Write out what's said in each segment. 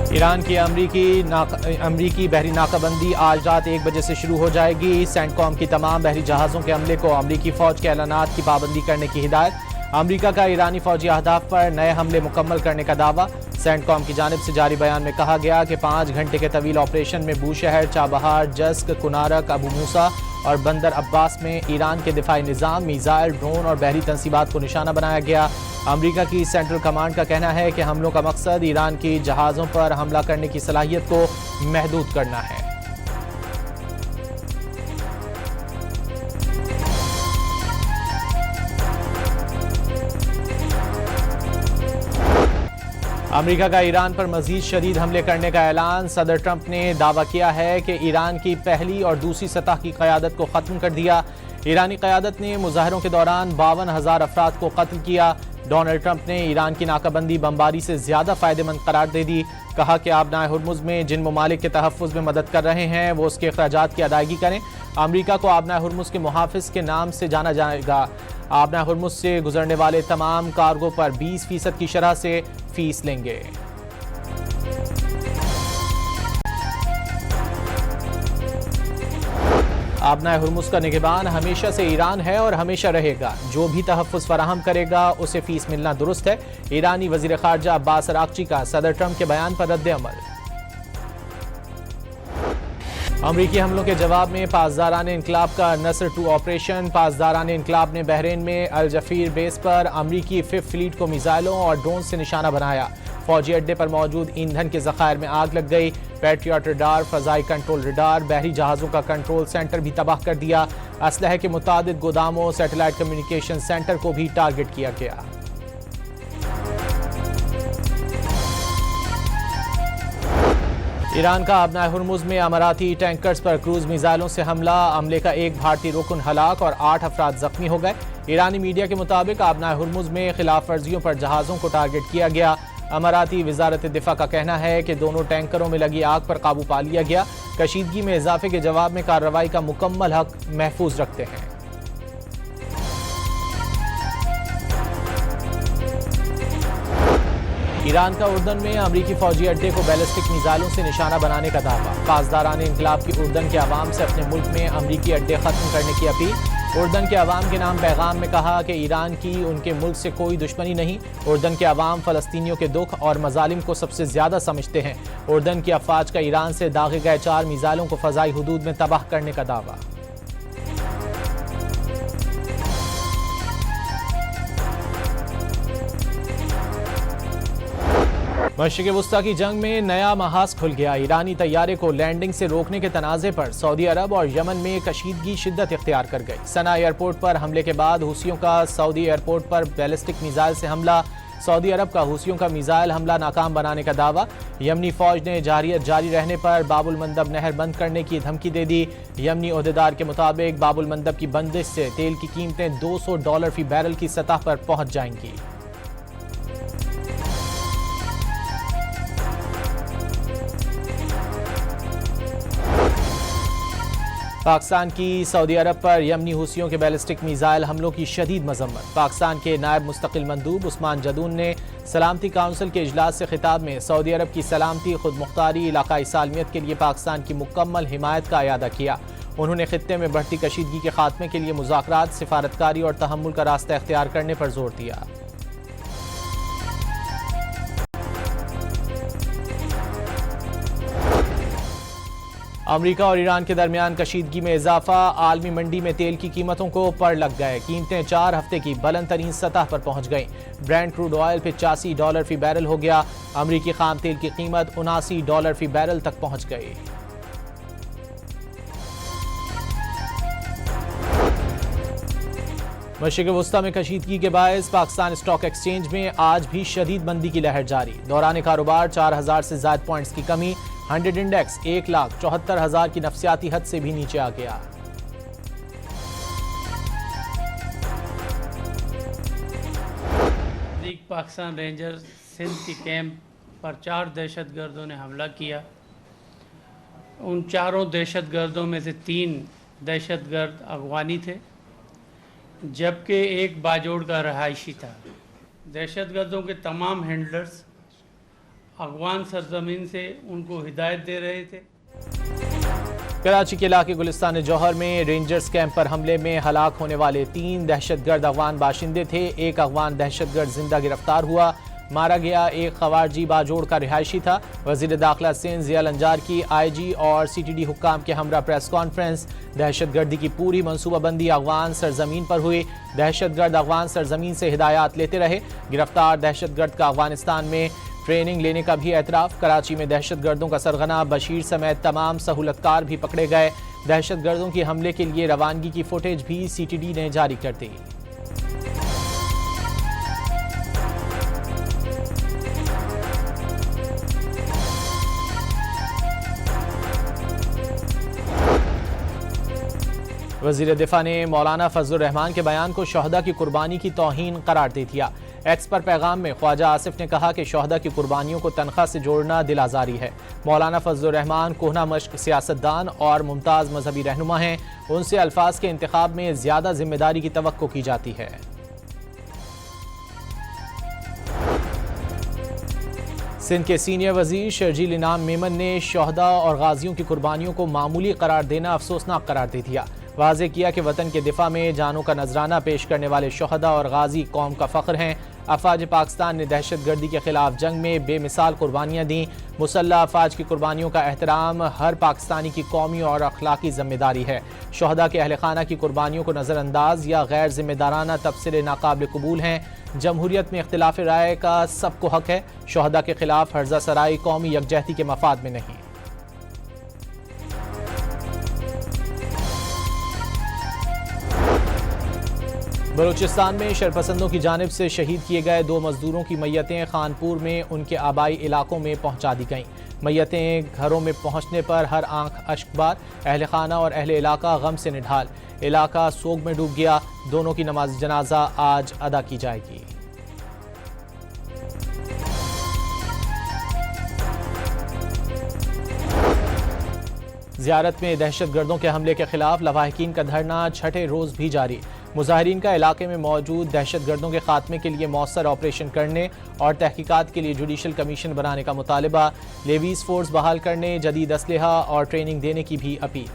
Iran की अमरीकी बहरी नाकाबंदी आज रात 1 बजे से शुरू हो जाएगी। सेंटकॉम की तमाम बहरी जहाज़ों के हमले को अमरीकी फ़ौज के ऐलानात की पाबंदी करने की हिदायत। अमरीका का ईरानी फ़ौजी अहदाफ पर नए हमले मुकम्मल करने का दावा। सेंटकॉम की जानिब से जारी बयान में कहा गया कि 5 घंटे के तवील ऑपरेशन में बूशहर, चाबहार, जस्क, कुनारक, अबू मूसा और बंदर अब्बास में ईरान के दिफाई निज़ाम, मीज़ाइल, ड्रोन और बहरी तंसीबात को निशाना बनाया गया। अमरीका की सेंट्रल कमांड का कहना है कि हमलों का मकसद ईरान की जहाज़ों पर हमला करने की सलाहियत को महदूद करना है। अमरीका का ईरान पर मजीद शदीद हमले करने का ऐलान। सदर ट्रंप ने दावा किया है कि ईरान की पहली और दूसरी सतह की क़यादत को ख़त्म कर दिया। ईरानी क़यादत ने मुजाहरों के दौरान 52,000 अफराद को कत्ल किया। डोनाल्ड ट्रंप ने ईरान की नाकाबंदी बमबारी से ज़्यादा फ़ायदेमंद करार दे दी। कहा कि आबनाए हुर्मुज़ में जिन ममालिक के तहफ़्फ़ुज़ में मदद कर रहे हैं वो उसके अखराजात की अदायगी करें। अमरीका को आबनाए हुर्मुज़ के मुहाफ़िज़ के नाम से जाना जाएगा। आबनाए हुर्मुज़ से गुजरने वाले तमाम कार्गो पर 20% की शरह से फीस लेंगे। आबनाए हुर्मुज़ का निगहबान हमेशा से ईरान है और हमेशा रहेगा। जो भी तहफ़्फ़ुज़ फराहम करेगा उसे फीस मिलना दुरुस्त है। ईरानी वज़ीर ख़ारजा अब्बास अराग़ची का सदर ट्रंप के बयान पर रद्द अमल। अमरीकी हमलों के जवाब में पासदारान इनकलाब का नसर 2 ऑपरेशन। पासदारान इनकलाब ने बहरीन में अल जफीर बेस पर अमरीकी 5th फ्लीट को मिसाइलों और ड्रोन से निशाना बनाया। फौजी अड्डे पर मौजूद ईंधन के ज़खायर में आग लग गई। पैट्रियट रडार, फ़ज़ाई कंट्रोल रडार, बहरी जहाज़ों का कंट्रोल सेंटर भी तबाह कर दिया। असलहे के मुतादिद गोदामों, सैटेलाइट कम्युनिकेशन सेंटर को भी टारगेट किया गया। ईरान का आबनाए हुर्मुज़ में अमाराती टैंकर्स पर क्रूज मिसाइलों से हमला। हमले का एक भारतीय रुकन हलाक और 8 अफराद जख्मी हो गए। ईरानी मीडिया के मुताबिक आबनाए हुर्मुज़ में खिलाफ वर्जियों पर जहाज़ों को टारगेट किया गया। अमाराती वजारत दिफा का कहना है कि दोनों टैंकरों में लगी आग पर काबू पा लिया गया। कशीदगी में इजाफे के जवाब में कार्रवाई का मुकम्मल हक महफूज रखते हैं। ईरान का उर्दन में अमरीकी फौजी अड्डे को बैलिस्टिक मिसाइलों से निशाना बनाने का दावा। पासदारान इनकलाब की उर्दन के अवाम से अपने मुल्क में अमरीकी अड्डे खत्म करने की अपील। उर्दन के अवाम के नाम पैगाम में कहा कि ईरान की उनके मुल्क से कोई दुश्मनी नहीं। उर्दन के अवाम फ़लस्तीनियों के दुख और मजालिम को सबसे ज़्यादा समझते हैं। उर्दन की अफवाज का ईरान से दागे गए 4 मिसाइलों को फ़ज़ाई हुदूद में तबाह करने का दावा। मशरिक़ वुस्ता की जंग में नया महाज खुल गया। ईरानी तैयारे को लैंडिंग से रोकने के तनाज़े पर सऊदी अरब और यमन में कशीदगी शिद्दत इख्तियार कर गई। सना एयरपोर्ट पर हमले के बाद हूसियों का सऊदी एयरपोर्ट पर बैलिस्टिक मिसाइल से हमला। सऊदी अरब का हूसियों का मिसाइल हमला नाकाम बनाने का दावा। यमनी फौज ने जारियत जारी रहने पर बाबुल मंदब नहर बंद करने की धमकी दे दी। यमनी ओहदेदार के मुताबिक बाबुल मंदब की बंदिश से तेल की कीमतें $200 फी बैरल की सतह पर पहुंच जाएंगी। पाकिस्तान की सऊदी अरब पर यमनी हूसियों के बैलिस्टिक मिसाइल हमलों की शदीद मजम्मत। पाकिस्तान के नायब मुस्तकिल मंदूब उस्मान जदून ने सलामती काउंसिल के इजलास से खिताब में सऊदी अरब की सलामती, खुद मुख्तारी, इलाकाई सालमियत के लिए पाकिस्तान की मुकम्मल हिमायत का अयादा किया। उन्होंने खित्ते में बढ़ती कशीदगी के खात्मे के लिए मुज़ाकरात, सिफारतकारी और तहम्मुल का रास्ता इख्तियार करने पर जोर दिया। अमरीका और ईरान के दरमियान कशीदगी में इजाफा। आलमी मंडी में तेल की कीमतों को पड़ लग गए। कीमतें 4 हफ्ते की बुलंद तरीन सतह पर पहुंच गईं। ब्रेंट क्रूड ऑयल $85 फी बैरल हो गया। अमरीकी खाम तेल की कीमत $79 फी बैरल तक पहुंच गई। मशरिक़ वुस्ता में कशीदगी के बायस पाकिस्तान स्टॉक एक्सचेंज में आज भी शदीद मंदी की लहर जारी। दौरान कारोबार 4000 से ज़ायद पॉइंट्स की कमी। 100 इंडेक्स 1,74,000 की नफसियाती हद से भी नीचे आ गया। पाकिस्तान रेंजर्स सिंध के कैंप पर 4 दहशतगर्दों ने हमला किया। उन 4 दहशतगर्दों में से 3 दहशतगर्द अफगानी थे, जबकि एक बाजोड़ का रहायशी था। दहशतगर्दों के तमाम हैंडलर्स अफगान सरजमीन से उनको हिदायत दे रहे थे। कराची के इलाके गुलिस्तान जौहर में रेंजर्स कैंप पर हमले में हलाक होने वाले 3 दहशतगर्द अफगान बाशिंदे थे। एक अफगान दहशतगर्द जिंदा गिरफ्तार हुआ। मारा गया एक खवारजी बाजोड़ का रिहायशी था। वजीर दाखिला सिंध ज़िया लंजार की IG और CTD हुक्काम के हमरा प्रेस कॉन्फ्रेंस। दहशतगर्दी की पूरी मनसूबाबंदी अफगान सरजमीन पर हुई। दहशतगर्द अफगान सरजमीन से हिदायत लेते रहे। गिरफ्तार दहशतगर्द का अफगानिस्तान में ट्रेनिंग लेने का भी एतराफ़। कराची में दहशतगर्दों का सरगना बशीर समेत तमाम सहूलतकार भी पकड़े गए। दहशतगर्दों के हमले के लिए रवानगी की फुटेज भी CTD ने जारी कर दी। वज़ीर दिफा ने मौलाना फजलुर रहमान के बयान को शहदा की कुर्बानी की तौहीन करार दे दिया। एक्स पर पैगाम में ख्वाजा आसिफ ने कहा कि शहदा की कुर्बानियों को तनख्वाह से जोड़ना दिल आज़ारी है। मौलाना फजलुर रहमान कोहना मश्क सियासतदान और मुमताज़ मजहबी रहनुमा हैं। उनसे अल्फाज के इंतखाब में ज़्यादा जिम्मेदारी की तवक्को की जाती है। सिंध के सीनियर वजीर शर्जील इनाम मेमन ने शहदा और गाजियों की कुर्बानियों को मामूली करार देना अफसोसनाक करार दे दिया। वाज़ेह किया कि वतन के दिफा में जानों का नजराना पेश करने वाले शहदा और गाजी कौम का फ़ख्र हैं। अफवाज पाकिस्तान ने दहशतगर्दी के खिलाफ जंग में बेमिसाल कुर्बानियाँ दी। मुसल्लह अफवाज की कुर्बानियों का एहतराम हर पाकिस्तानी की कौमी और अखलाकी जिम्मेदारी है। शहदा के अहल खाना की कुर्बानियों को नज़रअंदाज या गैर जिम्मेदाराना तबसरे नाकाबिल कबूल हैं। जमहूरियत में इख्तिलाफ राय का सबको हक है। शहदा के खिलाफ हर्जा सराई कौमी यकजहती के मफाद में नहीं। बलूचिस्तान में शरपसंदों की जानिब से शहीद किए गए 2 मजदूरों की मैयतें खानपुर में उनके आबाई इलाकों में पहुंचा दी गईं। मैयतें घरों में पहुंचने पर हर आंख अश्कबार। अहल खाना और अहल इलाका गम से निढाल। इलाका सोग में डूब गया। दोनों की नमाज जनाजा आज अदा की जाएगी। ज़ियारत में दहशतगर्दों के हमले के खिलाफ लवाहिकीन का धरना छठे रोज भी जारी। मुजाहिरीन का इलाके में मौजूद दहशतगर्दों के खात्मे के लिए मौसर ऑपरेशन करने और तहकीकात के लिए जुडिशल कमीशन बनाने का मुतालबा। लेवीज फोर्स बहाल करने, जदीद असलहा और ट्रेनिंग देने की भी अपील।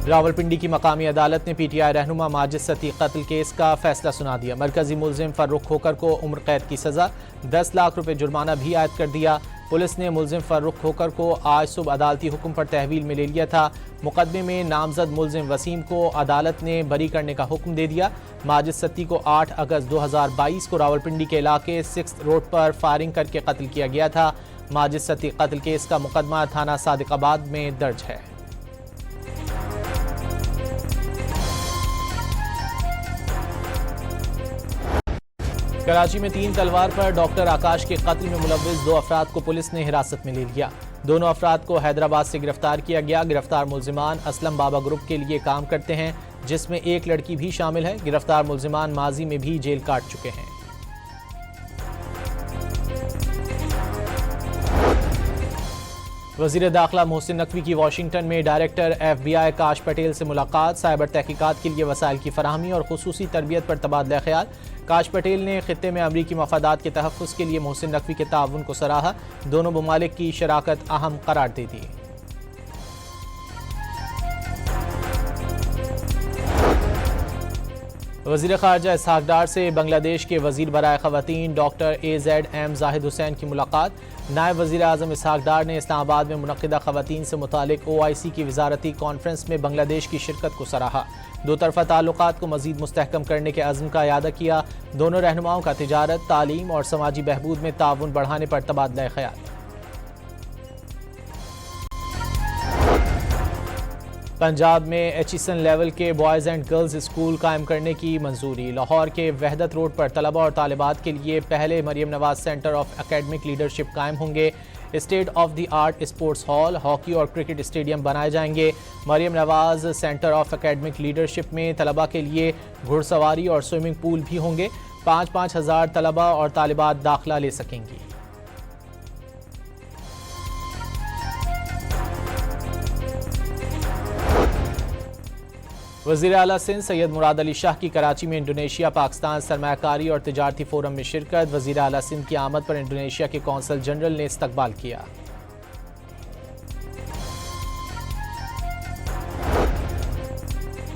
रावलपिंडी की मकामी अदालत ने PTI रहनुमा माजिद सती कत्ल केस का फैसला सुना दिया। मरकजी मुलजिम फर्रुख खोकर को उम्र कैद की सजा, 10 लाख रुपए जुर्माना भी आयद कर दिया। पुलिस ने मुलजिम फर्रुख खोकर को आज सुबह अदालती हुक्म पर तहवील में ले लिया था। मुकदमे में नामजद मुलजिम वसीम को अदालत ने बरी करने का हुक्म दे दिया। माजिद सत्ती को 8 अगस्त 2022 को रावलपिंडी के इलाके 6th रोड पर फायरिंग करके कत्ल किया गया था। माजिद सत्ती कत्ल केस का मुकदमा थाना सादिकाबाद में दर्ज है। कराची में 3 तलवार पर डॉक्टर आकाश के कत्ल में मुलव्विस 2 अफराद को पुलिस ने हिरासत में ले लिया। दोनों अफराद को हैदराबाद से गिरफ्तार किया गया। गिरफ्तार मुलजिमान असलम बाबा ग्रुप के लिए काम करते हैं, जिसमें एक लड़की भी शामिल है। गिरफ्तार मुलजिमान माजी में भी जेल काट चुके हैं। वज़ीर दाखिला मोहसिन नकवी की वाशिंगटन में डायरेक्टर FBI काश पटेल से मुलाकात। साइबर तहकीकात के लिए वसाइल की फराहमी और खुसूसी तरबियत पर तबादला ख्याल। काश पटेल ने खित्ते में अमरीकी मफादात के तहफ़्फ़ुज़ के लिए मोहसिन नकवी के ताउन को सराहा। दोनों ममालिक की शराकत अहम करार दे दी। वज़ीर ख़ारजा इसहाक़ डार से बांग्लादेश के वज़ीर बराए ख़वातीन डॉक्टर AZM ज़ाहिद हुसैन की मुलाकात। नायब वज़ीर आज़म इसहाक़ डार ने इस्लामाबाद में मुनक़िदा ख़वातीन से मुतालिक OIC की वज़ारती कॉन्फ्रेंस में बांग्लादेश की शिरकत को सराहा। दो तरफ़ा ताल्लुक़ात को मज़ीद मुस्तहकम करने के अज़्म का इयादा किया। दोनों रहनुमाओं का तिजारत, तालीम और समाजी बहबूद में ताउन बढ़ाने पर तबादला ख्याल। पंजाब में HESN लेवल के बॉयज़ एंड गर्ल्स स्कूल कायम करने की मंजूरी। लाहौर के वहदत रोड पर तलबा और तालिबात के लिए पहले Maryam Nawaz centre of academic leadership कायम होंगे। State of the art sports hall, hockey और क्रिकेट स्टेडियम बनाए जाएंगे। Maryam Nawaz centre of academic leadership में तलबा के लिए घुड़सवारी और स्विमिंग पूल भी होंगे। 5-5 हज़ार तलबा और तालिबात दाखिला ले सकेंगी। वज़ीर आला सिंध सैयद मुराद अली शाह की कराची में इंडोनेशिया पाकिस्तान सरमायाकारी और तिजारती फोरम में शिरकत। वज़ीर आला सिंध की आमद पर इंडोनेशिया के कौंसल जनरल ने इस्तकबाल किया।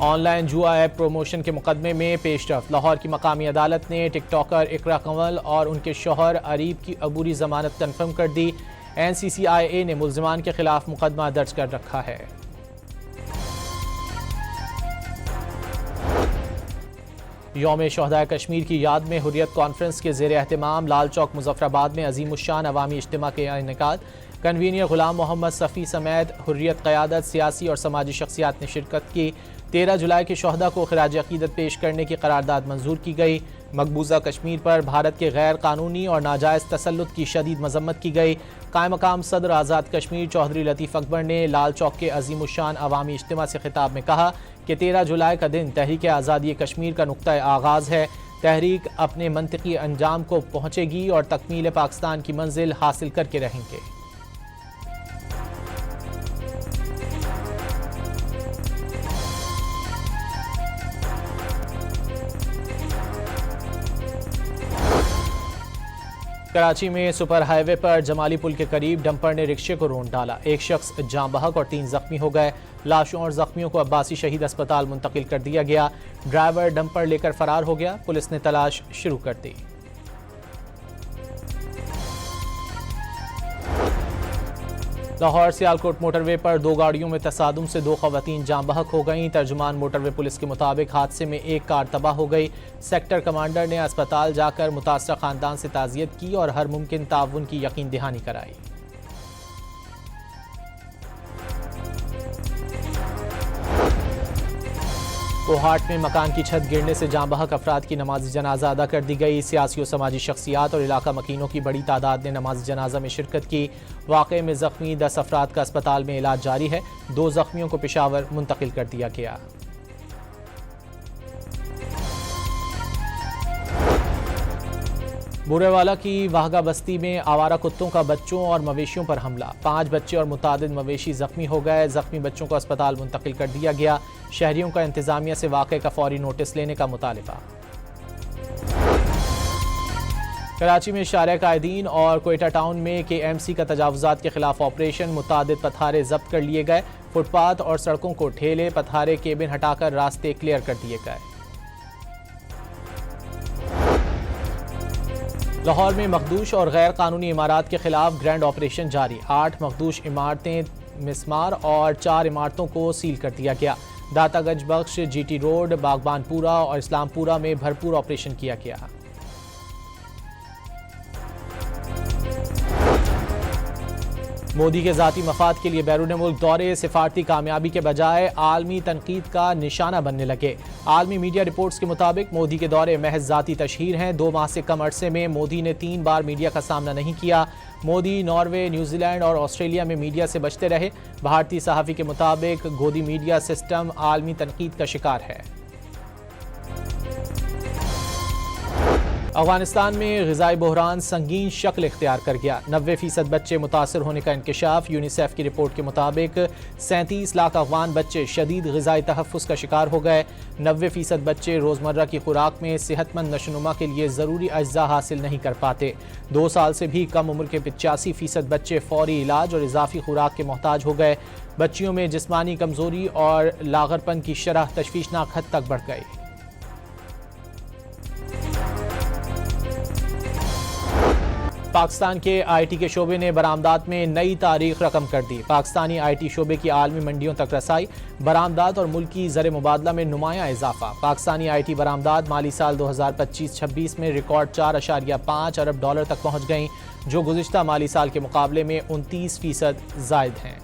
ऑनलाइन जुआ ऐप प्रमोशन के मुकदमे में पेशरफ। लाहौर की मकामी अदालत ने टिकटॉकर इकरा कंवल और उनके शौहर अरीब की अबूरी जमानत कन्फर्म कर दी। NCCIA ने मुल्जिमान के खिलाफ मुकदमा दर्ज कर रखा है। यौम शहदाए कश्मीर की याद में हुर्रियत कॉन्फ्रेंस के ज़ेर एहतमाम लाल चौक मुजफ्फराबाद में अजीमुश्शान अवामी इज्तिमा के इनेकाद। कन्वीनियर गुलाम मोहम्मद सफ़ी समेत हुर्रियत क़यादत, सियासी और समाजी शख्सियात ने शिरकत की। 13 जुलाई के शहदा को खिराज अकीदत पेश करने की करारदाद मंजूर की गई। मकबूजा कश्मीर पर भारत के गैर कानूनी और नाजायज़ तसल्लुत की शदीद मजम्मत की गई। कायम मकाम सदर आज़ाद कश्मीर चौधरी लतीफ़ अकबर ने लाल चौक के अजीमुश्शान अवामी इज्तिमा से खिताब में कहा कि 13 जुलाई का दिन तहरीक आज़ादी कश्मीर का नुक्ता आगाज़ है। तहरीक अपने मंतकी अंजाम को पहुँचेगी और तकमील पाकिस्तान की मंजिल हासिल करके रहेंगे। कराची में सुपर हाईवे पर जमाली पुल के करीब डंपर ने रिक्शे को रोंद डाला। एक शख्स जाँ बहक और 3 जख्मी हो गए। लाशों और जख्मियों को अब्बासी शहीद अस्पताल मुंतकिल कर दिया गया। ड्राइवर डंपर लेकर फरार हो गया। पुलिस ने तलाश शुरू कर दी। लाहौर सियालकोट मोटरवे पर 2 गाड़ियों में तसादुम से 2 खवातीन जाँ बहक हो गईं। तर्जुमान मोटरवे पुलिस के मुताबिक हादसे में एक कार तबाह हो गई। सेक्टर कमांडर ने अस्पताल जाकर मुतासरा खानदान से ताज़ियत की और हर मुमकिन ताउन की यकीन दहानी कराई। कोहाट में मकान की छत गिरने से जाँ बहक अफराद की नमाज जनाजा अदा कर दी गई। सियासी और समाजी शख्सियात और इलाका मकीनों की बड़ी तादाद ने नमाज जनाजा में शिरकत की। वाक़े में जख्मी 10 अफराद का अस्पताल में इलाज जारी है। 2 जख्मियों को पेशावर मुंतकिल कर दिया गया। बुरेवाला की वाहगा बस्ती में आवारा कुत्तों का बच्चों और मवेशियों पर हमला। 5 बच्चे और मुतादिद मवेशी जख्मी हो गए। जख्मी बच्चों को अस्पताल मुंतकिल कर दिया गया। शहरियों का इंतजामिया से वाक़े का फौरी नोटिस लेने का मुतालिबा। कराची में शारिया कायदीन और कोयटा टाउन में KMC का तजावुजात के खिलाफ ऑपरेशन। मुतादिद पथारे जब्त कर लिए गए। फुटपाथ और सड़कों को ठेले पथारे केबिन हटाकर रास्ते क्लियर कर दिए गए। लाहौर में मखदूश और गैर कानूनी इमारत के खिलाफ ग्रैंड ऑपरेशन जारी। 8 मखदूश इमारतें, मिसमार और 4 इमारतों को सील कर दिया गया। दातागंज बख्श, GT रोड, बागबानपुरा और इस्लामपुरा में भरपूर ऑपरेशन किया गया। मोदी के ज़ाती मफाद के लिए बैरून मुल्क दौरे सिफारती कामयाबी के बजाय आलमी तनकीद का निशाना बनने लगे। आलमी मीडिया रिपोर्ट्स के मुताबिक मोदी के दौरे महज ज़ाती तशहीर हैं। 2 माह से कम अरसे में मोदी ने 3 बार मीडिया का सामना नहीं किया। मोदी नॉर्वे, न्यूजीलैंड और ऑस्ट्रेलिया में मीडिया से बचते रहे। भारतीय सहाफ़ी के मुताबिक गोदी मीडिया सिस्टम आलमी तनकीद का शिकार है। अफगानिस्तान में ग़िज़ाई बहरान संगीन शक्ल इख्तियार कर गया। 90% बच्चे मुतासर होने का इंकशाफ। यूनिसेफ की रिपोर्ट के मुताबिक 37 लाख अफगान बच्चे शदीद ग़िज़ाई तहफ़्फ़ुज़ का शिकार हो गए। 90% बच्चे रोज़मर्रा की खुराक में सेहतमंद नशोनुमा के लिए ज़रूरी अज्जा हासिल नहीं कर पाते। 2 साल से भी कम उम्र के 85% बच्चे फ़ौरी इलाज और इजाफी खुराक के मोहताज हो गए। बच्चियों में जिस्मानी कमज़ोरी और लागरपन की शरह तशवीशनाक हद तक बढ़ गई। पाकिस्तान के IT के शोबे ने बरामदात में नई तारीख रकम कर दी। पाकिस्तानी IT शोबे की आलमी मंडियों तक रसाई, बरामदात और मुल्की ज़र मुबादला में नुमायां इजाफा। पाकिस्तानी IT बरामदात माली साल 2025-26 में रिकॉर्ड 4.5 अरब डॉलर तक पहुँच गईं, जो गुज़िश्ता माली साल के मुकाबले में 29% ज़ायद हैं।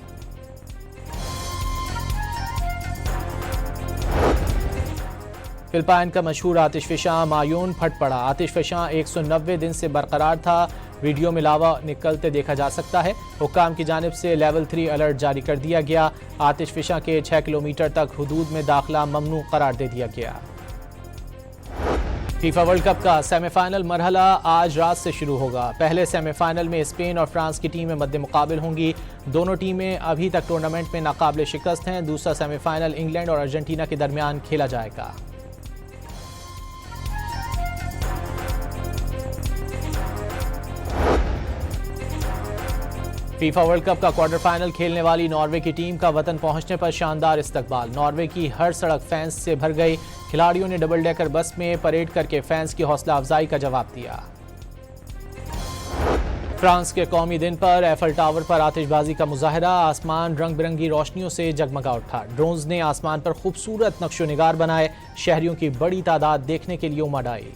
फिलिपाइन का मशहूर आतिशफशां मायून फट पड़ा। आतिशफशां 190 दिन से बरकरार था। वीडियो में लावा निकलते देखा जा सकता है। हुक्काम की जानिब से लेवल 3 अलर्ट जारी कर दिया गया। आतिशफशां के 6 किलोमीटर तक हुदूद में दाखिला ममनू करार दे दिया गया। फीफा वर्ल्ड कप का सेमीफाइनल मरहला आज रात से शुरू होगा। पहले सेमीफाइनल में स्पेन और फ्रांस की टीमें मद्दे मुकाबिल होंगी। दोनों टीमें अभी तक टूर्नामेंट में नाकाबिल शिकस्त हैं। दूसरा सेमीफाइनल इंग्लैंड और अर्जेंटीना के दरमियान खेला जाएगा। फीफा वर्ल्ड कप का क्वार्टर फाइनल खेलने वाली नॉर्वे की टीम का वतन पहुंचने पर शानदार इस्तकबाल। नॉर्वे की हर सड़क फैंस से भर गई। खिलाड़ियों ने डबल डेकर बस में परेड करके फैंस की हौसला अफजाई का जवाब दिया। फ्रांस के कौमी दिन पर एफल टावर पर आतिशबाजी का मुजाहरा। आसमान रंग बिरंगी रोशनियों से जगमगा उठा। ड्रोन्स ने आसमान पर खूबसूरत नक्शो निगार बनाए। शहरियों की बड़ी तादाद देखने के लिए उमड़ आई।